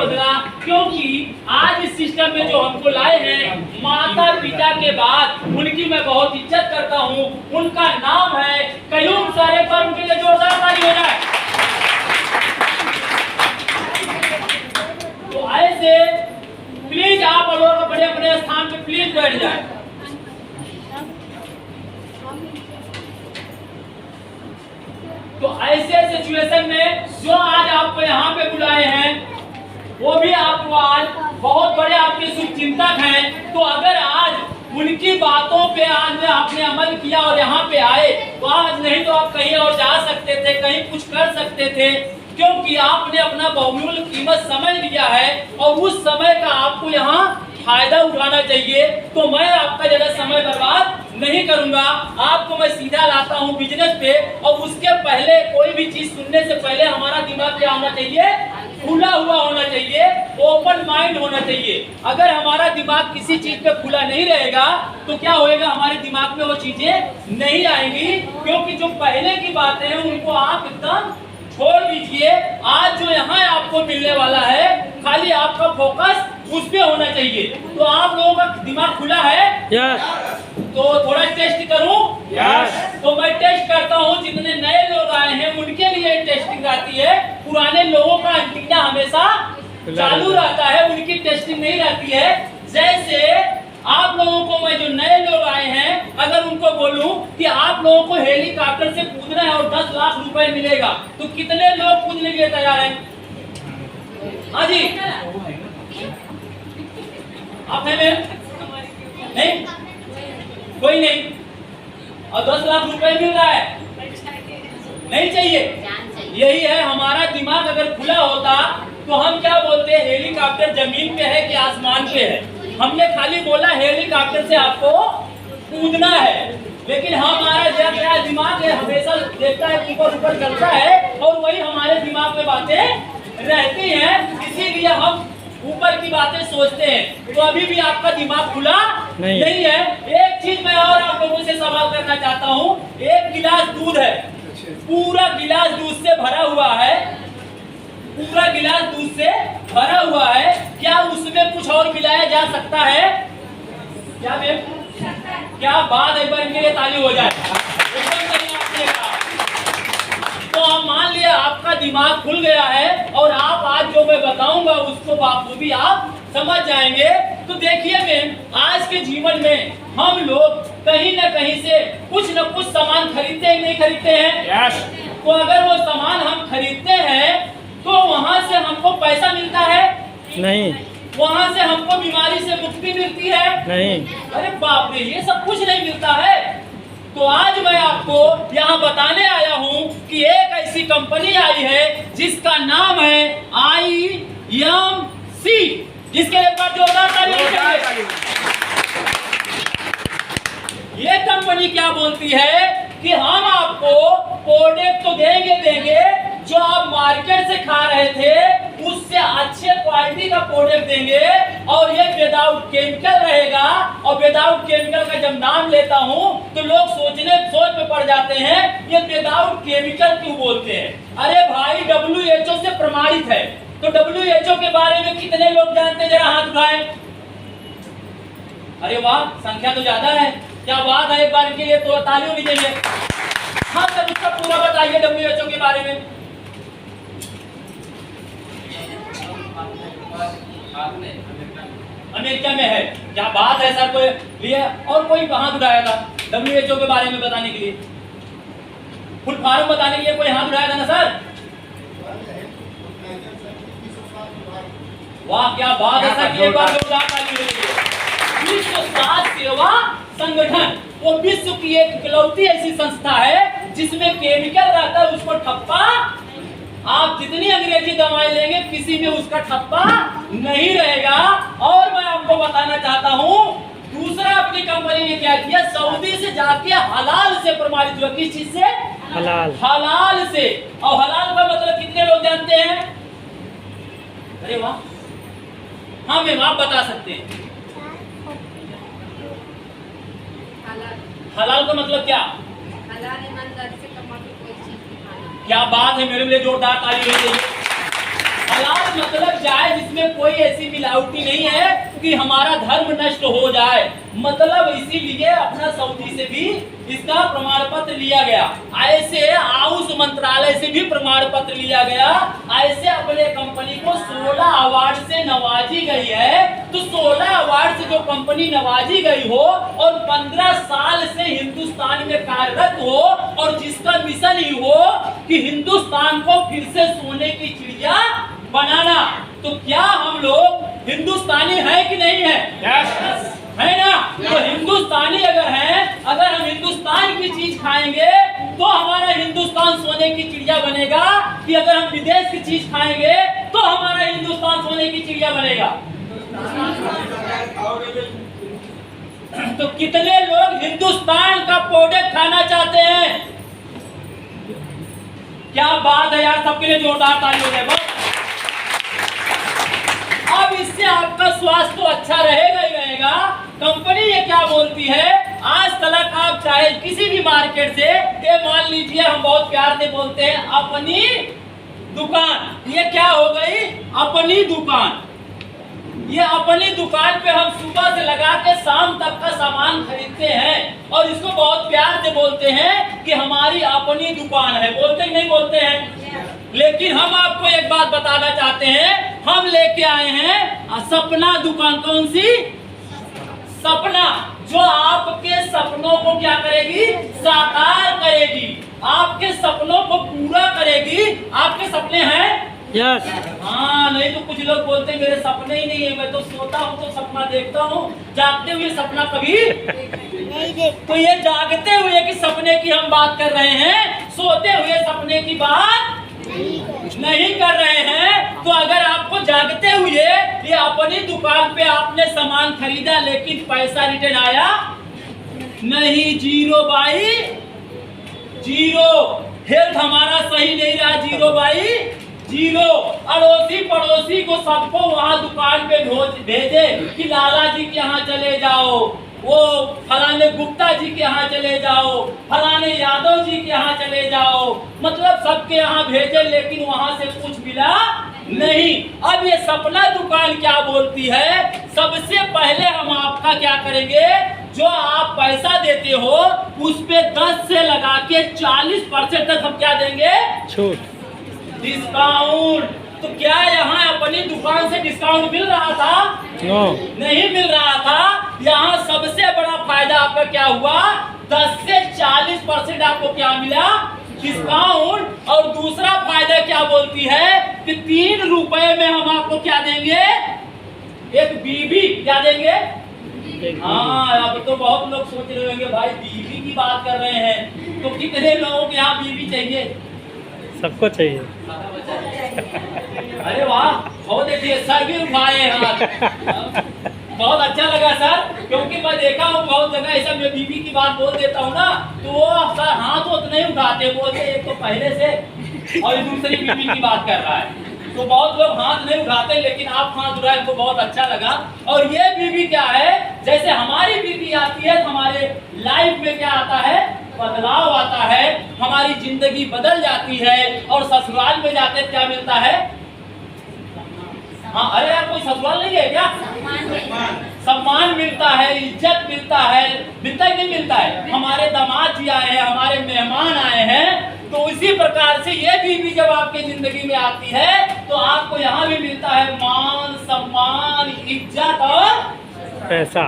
बदला, क्योंकि आज इस सिस्टम में जो हमको लाए हैं, माता पिता के बाद उनकी मैं बहुत इज्जत करता हूँ। उनका नाम है कयूम सर। एक बार उनके लिए जोरदार ताली हो जाए। तो ऐसे प्लीज आप लोग बड़े बड़े स्थान पे प्लीज बैठ जाए। तो ऐसे सिचुएशन में जो आज आपको यहाँ पे बुलाए हैं, वो भी आपको आज बहुत बड़े आपके शुभचिंतक हैं। तो अगर आज उनकी बातों पे आज आपने अमल किया और यहाँ पे आए, तो आज नहीं तो आप कहीं और जा सकते थे, कहीं कुछ कर सकते थे, क्योंकि आपने अपना बहुमूल्य कीमत समय दिया है और उस समय का आपको यहाँ फायदा उठाना चाहिए। तो मैं आपका ज्यादा समय बर्बाद नहीं करूंगा, आपको मैं सीधा लाता हूं बिजनेस पे। और उसके पहले कोई भी चीज सुनने से पहले हमारा दिमाग क्या होना चाहिए? खुला हुआ होना चाहिए, ओपन माइंड होना चाहिए। अगर हमारा दिमाग किसी चीज पे खुला नहीं रहेगा तो क्या होएगा? हमारे दिमाग में वो चीजें नहीं आएंगी, क्योंकि जो पहले की बातें हैं उनको आप एकदम छोड़ दीजिए। आज जो यहाँ आपको मिलने वाला है, खाली आपका फोकस उस पे होना चाहिए। तो आप लोगों का दिमाग खुला है? तो थोड़ा टेस्ट करूं? तो मैं टेस्ट करता हूं। जितने नए लोग आए हैं उनके लिए टेस्टिंग आती है, पुराने लोगों का एंटीना हमेशा चालू रहता है, उनकी टेस्टिंग नहीं रहती है। जैसे आप लोगों को मैं जो नए लोग आए हैं, अगर उनको बोलूं कि आप लोगों को हेलीकॉप्टर से कूदना है और 10 लाख रुपए मिलेगा, तो कितने लोग कूदने के लिए तैयार हैं? हाँ जी, आप है नहीं? कोई नहीं। और 10 लाख रुपए मिल रहा है, नहीं चाहिए? यही है, हमारा दिमाग अगर खुला होता तो हम क्या बोलते हैं? हेलीकॉप्टर जमीन पे है कि आसमान पे है? हमने खाली बोला हेलीकॉप्टर से आपको कूदना है, लेकिन हमारा जरा दिमाग हमेशा देखता है ऊपर ऊपर चलता है और वही हमारे दिमाग में बातें रहती हैं, इसीलिए हम ऊपर की बातें सोचते हैं। तो अभी भी आपका दिमाग खुला नहीं है। एक चीज मैं और आप लोगों से सवाल करना चाहता हूँ। एक गिलास दूध है, पूरा गिलास दूध से भरा हुआ है, पूरा गिलास दूध से भरा हुआ है, क्या उसमें कुछ और मिलाया जा सकता है? क्या मैम? क्या बात है? एक बार इनके लिए ताली हो जाए। तो आप मान लिया आपका दिमाग खुल गया है और आप आज जो मैं बताऊंगा उसको बाखूबी आप समझ जाएंगे। तो देखिए मैम, आज के जीवन में हम लोग कहीं न कहीं से कुछ न कुछ सामान खरीदते हैं, नहीं खरीदते हैं? तो अगर वो सामान हम खरीदते हैं तो वहाँ से हमको पैसा मिलता है? नहीं। वहाँ से हमको बीमारी से मुक्ति मिलती है? नहीं। अरे बाप रे, ये सब कुछ नहीं मिलता है। तो आज मैं आपको यहाँ बताने आया हूँ कि एक ऐसी कंपनी आई है जिसका नाम है IMC, जिसके एक बार जोरदार ताली चाहिए। ये कंपनी क्या बोलती है कि हम आपको प्रोडक्ट तो देंगे जो आप मार्केट से खा रहे थे उससे अच्छे क्वालिटी का प्रोडक्ट देंगे, और ये विदाउट केमिकल रहेगा। और विदाउट केमिकल का जब नाम लेता हूँ तो लोग सोच में पड़ जाते हैं ये विदाउट केमिकल क्यों बोलते हैं। अरे भाई, WHO से प्रमाणित है। तो WHO के बारे में कितने लोग जानते हैं? जरा हाथ उठाएं। अरे वाह, संख्या तो ज्यादा है। क्या बात है, एक बार इनके लिए तो ताली होनी चाहिए। हाँ सर, उसका पूरा बताइए WHO के बारे में। अमेरिका में है। क्या बात है सर, कोई लिए और कोई हाथ उठाया था WHO के बारे में बताने के लिए? फुल फॉर्म बताने के लिए कोई हाथ उठाया था ना सर? वाह, क्या बात है सर, एक बार विश्व स्वास्थ्य सेवा संगठन, वो विश्व की एक इकलौती ऐसी संस्था है जिसमें केमिकल रहता है, उसको ठप्पा, आप जितनी अंग्रेजी दवाएं लेंगे किसी में उसका ठप्पा नहीं रहेगा। और मैं आपको बताना चाहता हूँ, दूसरा अपनी कंपनी ने क्या किया, सऊदी से जाके हलाल से प्रमाणित हुआ। किस चीज से? हलाल से। और हलाल का मतलब कितने लोग जानते हैं? अरे वाह, हाँ मैम आप बता सकते हैं। हलाल का मतलब क्या? हलाल ईमानदारी से कमा के कोई चीज नहीं खानी। क्या बात है, मेरे लिए जोरदार ताली होनी चाहिए। हलाल मतलब जायज, इसमें कोई ऐसी मिलावटी नहीं है कि हमारा धर्म नष्ट हो जाए। मतलब इसीलिए अपना सऊदी से भी इसका प्रमाण पत्र लिया गया, ऐसे आयुष मंत्रालय से भी प्रमाण पत्र लिया गया, ऐसे अपने कंपनी को 16 अवार्ड से नवाजी गई है। तो 16 अवार्ड से जो कंपनी नवाजी गई हो और 15 साल से हिंदुस्तान में कार्यरत हो और जिसका मिशन ही हो कि हिंदुस्तान को फिर से सोने की चिड़िया बनाना, तो क्या हम लोग हिंदुस्तानी है कि नहीं है? है ना? तो हिंदुस्तानी अगर हैं, अगर हम हिंदुस्तान की चीज खाएंगे तो हमारा हिंदुस्तान सोने की चिड़िया बनेगा, कि अगर हम विदेश की चीज खाएंगे तो हमारा हिंदुस्तान सोने की चिड़िया बनेगा। तो कितने लोग हिंदुस्तान का प्रोडक्ट खाना चाहते हैं? क्या बात है यार, सबके लिए जोरदार ताली हो जाए। अब इससे आपका स्वास्थ्य तो अच्छा रहेगा ही रहेगा। कंपनी ये क्या बोलती है, आज तक आप चाहे किसी भी मार्केट से, ये मान लीजिए हम बहुत प्यार से बोलते हैं अपनी दुकान, ये क्या हो गई? अपनी दुकान। ये अपनी दुकान पे हम सुबह से लगा के शाम तक का सामान खरीदते हैं और इसको बहुत प्यार से बोलते हैं कि हमारी अपनी दुकान है। बोलते नहीं बोलते हैं? लेकिन हम आपको एक बात बताना चाहते हैं, हम लेके आए हैं सपना दुकान। कौन सी? सपना, जो आपके सपनों को क्या करेगी? साकार करेगी, आपके सपनों को पूरा करेगी। आपके सपने हैं? यस। हाँ, नहीं तो कुछ लोग बोलते हैं मेरे सपने ही नहीं है, मैं तो सोता हूँ तो सपना देखता हूँ, जागते हुए सपना कभी नहीं देखता। तो ये जागते हुए की सपने की हम बात कर रहे हैं, सोते हुए सपने की बात नहीं कर रहे हैं। तो अगर आपको जागते हुए ये अपनी दुकान पे आपने सामान खरीदा लेकिन पैसा रिटर्न आया नहीं, जीरो बाई जीरो, हेल्थ हमारा सही नहीं रहा, जीरो बाई जीरो। अड़ोसी पड़ोसी को सबको वहाँ दुकान पे भेजे कि लाला जी के यहाँ चले जाओ, वो फलाने गुप्ता जी के यहाँ चले जाओ, फलाने यादव जी के यहाँ चले जाओ, मतलब सबके यहाँ भेजे लेकिन वहाँ से कुछ मिला नहीं। अब ये सपना दुकान क्या बोलती है, सबसे पहले हम आपका क्या करेंगे, जो आप पैसा देते हो उस पे 10 से लगा के 40% तक हम क्या देंगे? छूट, डिस्काउंट। तो क्या यहाँ अपनी दुकान से डिस्काउंट मिल रहा था? नो, नहीं मिल रहा था। यहाँ सबसे बड़ा फायदा आपका क्या हुआ? 10 से 40% आपको क्या मिला? डिस्काउंट। और दूसरा फायदा क्या बोलती है कि 3 रुपए में हम आपको क्या देंगे? एक बीबी। क्या देंगे? हाँ, अब तो बहुत लोग सोच रहे होंगे भाई बीबी की बात कर रहे हैं, तो कितने लोगों को यहाँ बीबी चाहिए? सबको चाहिए। अरे वाह, बहुत देखिए सर भी उठाए हाथ। बहुत अच्छा लगा सर, क्योंकि मैं देखा हूँ बहुत जगह ऐसा, मैं बीबी की बात बोल देता हूँ ना तो वो सर हाथ तो नहीं उठाते, बोलते एक तो पहले से और दूसरी बीबी की बात कर रहा है, तो बहुत लोग हाथ नहीं उठाते, लेकिन आप हाथ उठाए तो बहुत अच्छा लगा। और ये बीबी क्या है, जैसे हमारी बीबी आती है हमारे लाइफ में क्या आता है? बदलाव आता है, हमारी जिंदगी बदल जाती है। और ससुराल में जाते क्या मिलता है? हाँ, अरे यार कोई ससुराल नहीं है क्या? सम्मान मिलता है, इज्जत मिलता है, मिलता ही नहीं मिलता है। हमारे दामाद जी आए हैं, हमारे मेहमान आए हैं, तो इसी प्रकार से ये बीवी जब आपके जिंदगी में आती है तो आपको यहाँ भी मिलता है मान सम्मान, इज्जत और पैसा।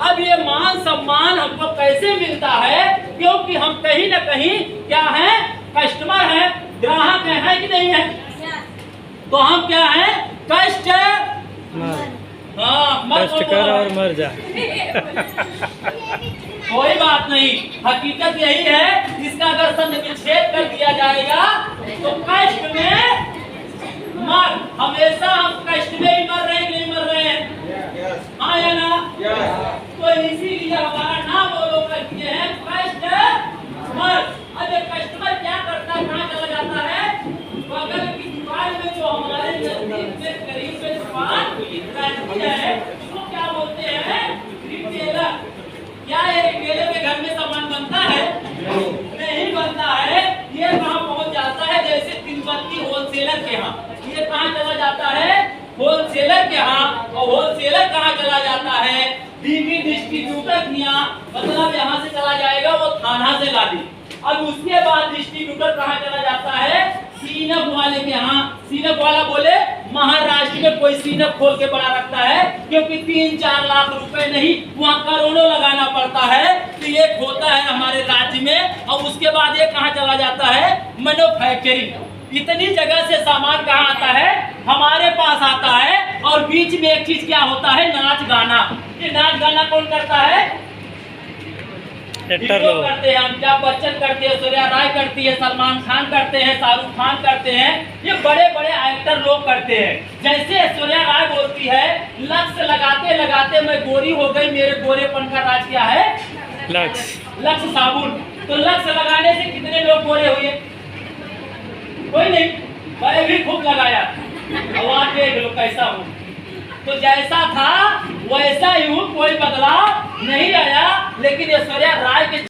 अब ये मान सम्मान हमको कैसे मिलता है? क्योंकि हम कहीं ना कहीं क्या है? कस्टमर है, ग्राहक है कि नहीं है? तो हम क्या है? कष्ट कर और मर जा। कोई बात नहीं, हकीकत यही है, इसका अगर संधि विच्छेद कर दिया जाएगा तो कष्ट में मर, हमेशा हम कष्ट में ही मर रहे हैं, नहीं मर रहे हैं? हाँ या ना? तो इसीलिए हमारा नाम वो लोग रखते हैं कष्ट मर। अब ये कस्टमर क्या करता है, कहाँ चला जाता है? बगल की दुकान में जो हमारे नजदीक में करीब में दुकान है उसको क्या बोलते हैं? रिटेलर। क्या ये रिटेलर के घर में सामान बनता है? नहीं बनता है। ये कहाँ पहुँच जाता है? जैसे तिब्बती होलसेल होलसेलर के यहाँ। ये कहाँ चला जाता है? होलसेलर के यहाँ। और होलसेलर कहाँ चला जाता है? डीपी डिस्ट्रीब्यूटर के यहाँ, मतलब यहाँ से चला जाएगा वो थाना से लादी। अब उसके बाद डिस्ट्रीब्यूटर कहाँ चला जाता है? सीनप वाले के यहाँ। सीनप वाला बोले महाराष्ट्र में कोई सीनप खोल के बड़ा रखता है, क्योंकि 3-4 लाख रुपए नहीं, वहाँ करोड़ों लगाना पड़ता है। तो ये होता है हमारे राज्य में। और उसके बाद ये कहाँ चला जाता है? मैन्युफैक्चरिंग। इतनी जगह से सामान कहाँ आता है? हमारे पास आता है। और बीच में एक चीज क्या होता है? नाच गाना। ये नाच गाना कौन करता है? एक्टर लोग करते हैं, अमिताभ बच्चन करते हैं, सूर्या राय करती है, सलमान खान करते हैं, शाहरुख खान करते हैं। ये बड़े बड़े एक्टर लोग करते हैं। जैसे सूर्या राय बोलती है, लक्ष्य लगाते लगाते मैं गोरी हो गई, मेरे गोरेपन का राज क्या है? लक्ष्य साबुन। तो लक्ष्य लगाने से कितने लोग गोरे हुए? कोई नहीं। मैं भी खूब लगाया, अब आप देख लो कैसा हूँ। तो जैसा था वैसा ही हूँ, कोई बदलाव नहीं आया। लेकिन ये सूर्या राय के